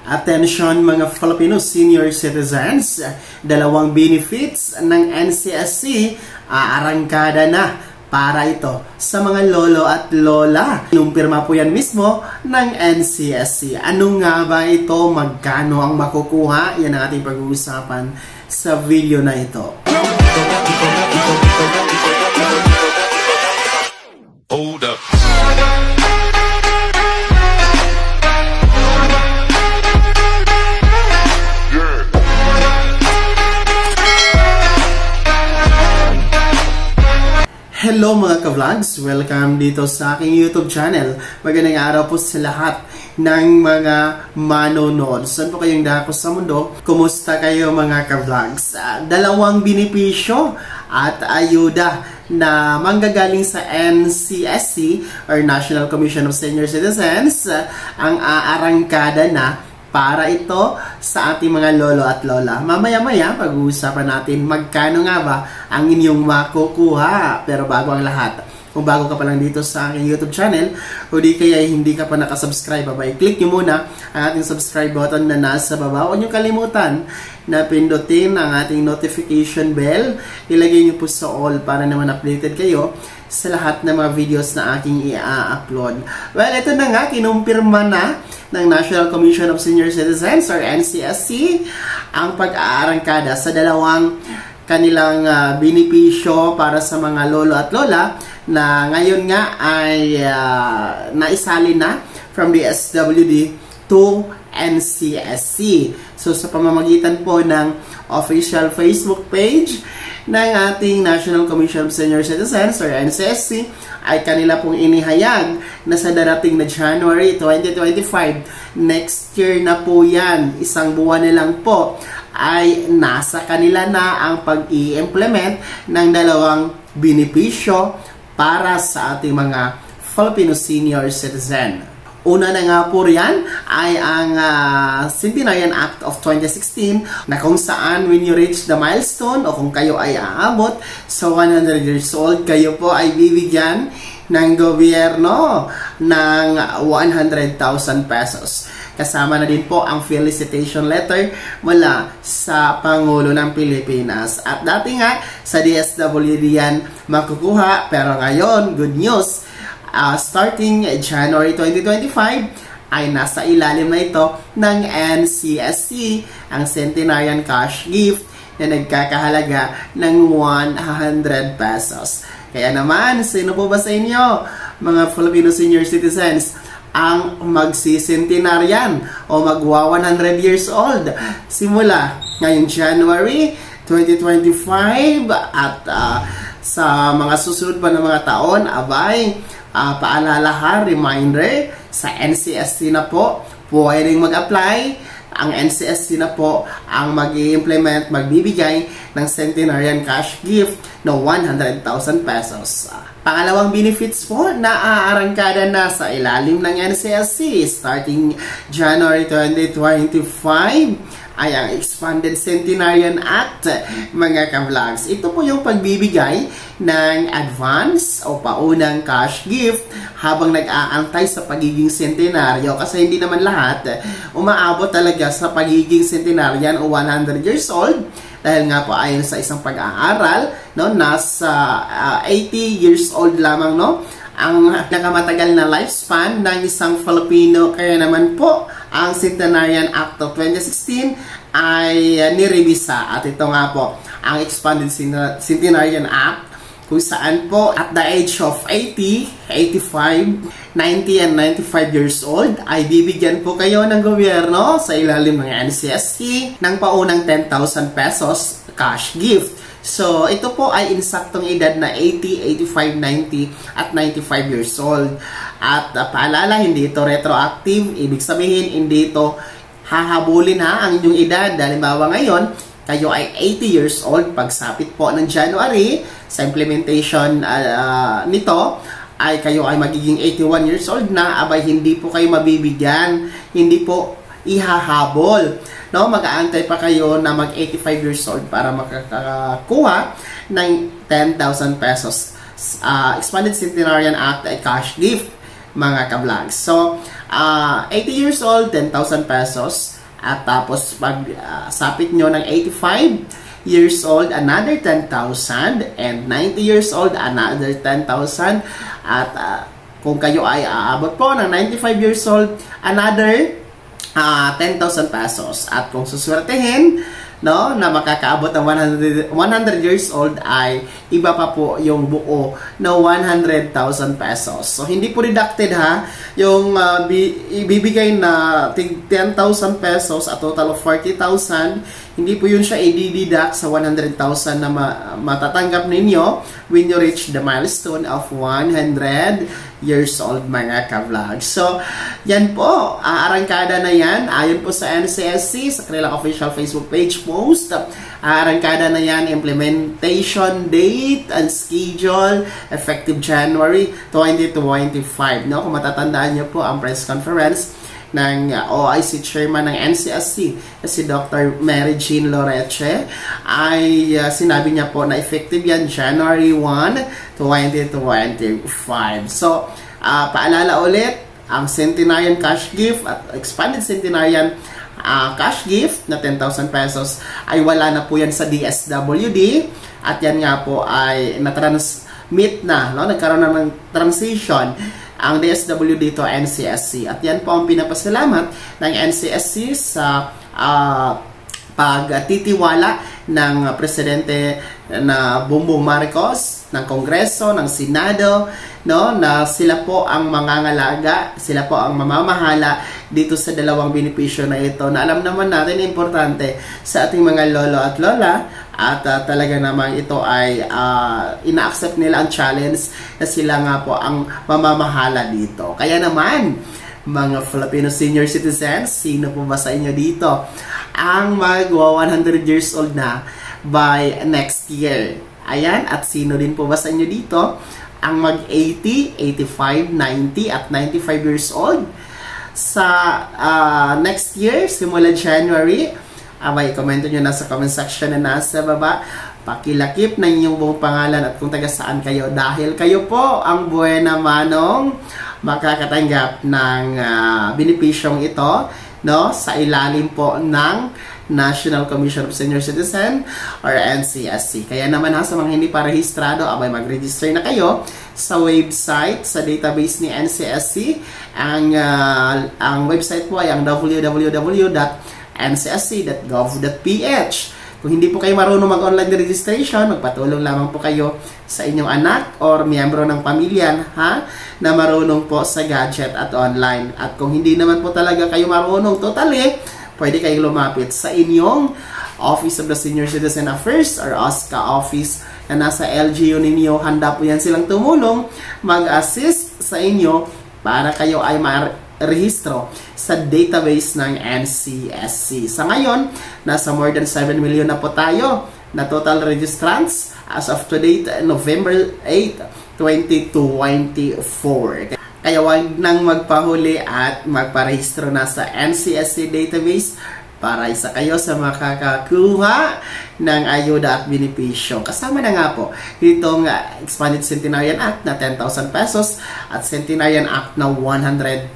Attention mga Filipino senior citizens, dalawang benefits ng NCSC aarangkada na para ito sa mga lolo at lola. Inumpirma po yan mismo ng NCSC. Ano nga ba ito? Magkano ang makukuha? Yan ang ating pag-uusapan sa video na ito. Hold up. Hello mga ka-vlogs! Welcome dito sa aking YouTube channel. Magandang araw po sa lahat ng mga manonood. Saan po kayong dako sa mundo? Kumusta kayo mga ka-vlogs? Dalawang benepisyo at ayuda na manggagaling sa NCSC or National Commission of Senior Citizens ang aarangkada na para ito sa ating mga lolo at lola. Mamaya-maya, pag-uusapan natin magkano nga ba ang inyong makukuha. Pero bago ang lahat, kung bago ka pa lang dito sa aking YouTube channel, o di kaya hindi ka pa nakasubscribe, i-click nyo muna ang ating subscribe button na nasa baba. Huwag nyo kalimutan na pindutin ang ating notification bell. Ilagay nyo po sa all para naman updated kayo sa lahat ng mga videos na aking i-upload. Well, ito na nga, kinumpirma na ng National Commission of Senior Citizens or NCSC ang pag-aarangkada sa dalawang kanilang benepisyo para sa mga lolo at lola na ngayon nga ay naisali na from the SWD to NCSC. So sa pamamagitan po ng official Facebook page ng ating National Commission of Senior Citizens or NCSC ay kanila pong inihayag na sa darating na January 2025, next year na po yan, isang buwan na lang po, ay nasa kanila na ang pag-i-implement ng dalawang benepisyo para sa ating mga Filipino senior citizen. Una na nga po riyan ay ang Centenarian Act of 2016 na kung saan when you reach the milestone o kung kayo ay aabot sa 100 years old, kayo po ay bibigyan ng gobyerno ng 100,000 pesos. Kasama na din po ang felicitation letter mula sa Pangulo ng Pilipinas. At dati nga sa DSWD yan makukuha, pero ngayon, good news, starting January 2025 ay nasa ilalim na ito ng NCSC ang Centenarian Cash Gift na nagkakahalaga ng 100 pesos. Kaya naman, sino po ba sa inyo, mga Filipino senior citizens, ang magsicentenarian o magwa 100 years old simula ngayong January 2025 at sa mga susunod pa ng mga taon, abay, paalala ha, reminder, sa NCSC na po, pwedeng mag-apply. Ang NCSC na po ang mag-i-implement, magbibigay ng Centenarian Cash Gift na 100,000 pesos. Pangalawang benefits po na aarangkada na sa ilalim ng NCSC starting January 2025 ay ang Expanded Centenarian Act, mga ka-vlogs. Ito po yung pagbibigay ng advance o paunang cash gift habang nag-aantay sa pagiging centenaryo. Kasi hindi naman lahat umaabot talaga sa pagiging centenarian o 100 years old. Dahil nga po ayon sa isang pag-aaral, no, nasa 80 years old lamang, no, ang nakamatagal na lifespan ng isang Filipino. Kaya naman po, ang Centenarian Act of 2016 ay nirevisa. At ito nga po, ang Expanded Centenarian Act, kung saan po at the age of 80, 85, 90, and 95 years old, ay bibigyan po kayo ng gobyerno sa ilalim ng NCSC ng paunang 10,000 pesos cash gift. So, ito po ay insaktong edad na 80, 85, 90, at 95 years old. At paalala, hindi ito retroactive. Ibig sabihin, hindi ito hahabulin ha ang inyong edad. Halimbawa ngayon, kayo ay 80 years old. Pagsapit po ng January, sa implementation nito, ay kayo ay magiging 81 years old na. Abay, hindi po kayo mabibigyan. Hindi po ihahabol. No, mag-aantay pa kayo na mag 85 years old para makakakuha ng 10,000 pesos. Expanded Centenarian Act ay cash gift, mga ka-vlogs. So, 80 years old, 10,000 pesos. At tapos pag sapit nyo ng 85 years old, another 10,000, and 90 years old, another 10,000, at kung kayo ay aabot po ng 95 years old, another 10,000 pesos. At kung suswertehin, no, na makakaabot ng 100 years old, ay iba pa po yung buo na 100,000 pesos. So hindi po deducted ha, yung ibibigay na 10,000 pesos at total of 40,000, hindi po yun siya i-deduct sa 100,000 na matatanggap ninyo when you reach the milestone of 100 years old, mga ka-vlog. So yan po, arangkada na yan ayon po sa NCSC, sa kanilang official Facebook page post. Arangkada na yan, implementation date and schedule effective January 2025. No? Kung matatandaan nyo po ang press conference ng OIC Chairman ng NCSC, si Dr. Mary Jean Loreche, ay sinabi niya po na effective yan January 1, 2025. So, paalala ulit, ang Centenarian Cash Gift at Expanded Centenarian Cash Gift na 10,000 pesos ay wala na po yan sa DSWD, at yan nga po ay na-transmit na, no? Nagkaroon na ng transition ang DSWD to NCSC, at yan po ang pinapasalamat ng NCSC sa pagtitiwala ng Presidente na Bongbong Marcos, ng Kongreso, ng Senado, no, na sila po ang mangangalaga, sila po ang mamamahala dito sa dalawang benepisyo na ito, na alam naman natin importante sa ating mga lolo at lola, at talaga namang ito ay ina-accept nila ang challenge na sila nga po ang mamamahala dito. Kaya naman, mga Filipino senior citizens, sino po ba sa inyo dito ang magwa 100 years old na by next year? Ayan, at sino din po ba sa inyo dito ang mag 80, 85, 90 at 95 years old sa next year, simula January? Abay, komento nyo na sa comment section na nasa baba. Pakilakip na inyong buong pangalan at kung taga saan kayo, dahil kayo po ang buena manong makakatanggap ng benepisyong ito, no, sa ilalim po ng National Commission of Senior Citizen or NCSC. Kaya naman ha, sa mga hindi pa rehistrado, abay mag-register na kayo sa website, sa database ni NCSC. Ang website po ay ang www.ncsc.gov.ph. Kung hindi po kayo marunong mag-online registration, magpatulong lamang po kayo sa inyong anak or miyembro ng pamilya, ha, na marunong po sa gadget at online. At kung hindi naman po talaga kayo marunong totally, pwede kayong lumapit sa inyong Office of the Senior Citizen Affairs or OSCA office na nasa LGU ninyo. Handa po yan silang tumulong, mag-assist sa inyo para kayo ay rehistro sa database ng NCSC. Sa ngayon, nasa more than 7 million na po tayo na total registrants as of today, November 8, 2024. Kaya wag nang magpahuli at magparehistro na sa NCSC database para isa kayo sa makakakuha ng ayuda at benepisyo. Kasama na nga po itong Expanded Centenarian Act na 10,000 pesos at Centenarian Act na 100,000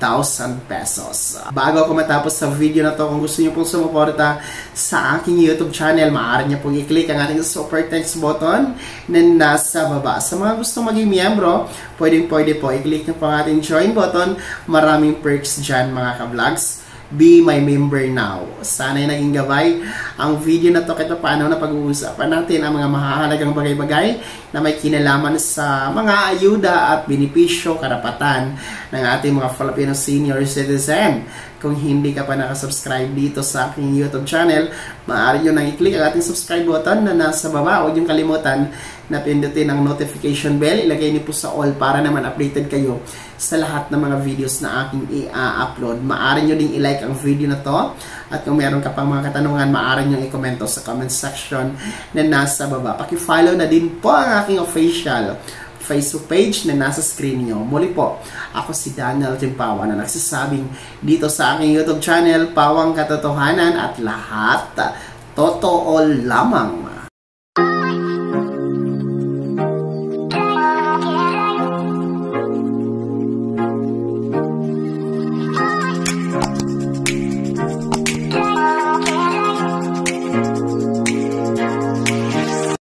pesos. Bago ako matapos sa video na to, kung gusto niyo pong sumuporta sa aking YouTube channel, maaari niyo pong i-click ang ating super text button na nasa baba. Sa mga gustong maging miyembro, pwede po i-click niyo po ang ating join button. Maraming perks dyan, mga ka-vlogs. Be my member now. Sana'y naging gabay ang video na to kahit paano na pag-uusapan natin ang mga mahahalagang bagay-bagay na may kinalaman sa mga ayuda at benepisyo, karapatan ng ating mga Filipino senior citizen. Kung hindi ka pa nakasubscribe dito sa aking YouTube channel, maaari nyo nang i-click ang ating subscribe button na nasa baba. Huwag nyo kalimutan na pindutin ang notification bell. Ilagay niyo po sa all para naman updated kayo sa lahat ng mga videos na aking i-upload. Maaari nyo ding i-like ang video na to. At kung meron ka pang mga katanungan, maaari nyo i-komento sa comment section na nasa baba. Paki-follow na din po ang aking official Facebook page na nasa screen nyo. Muli po, ako si Daniel Timpawan na nagsasabing dito sa aking YouTube channel, Pawang Katotohanan at lahat totoo lamang.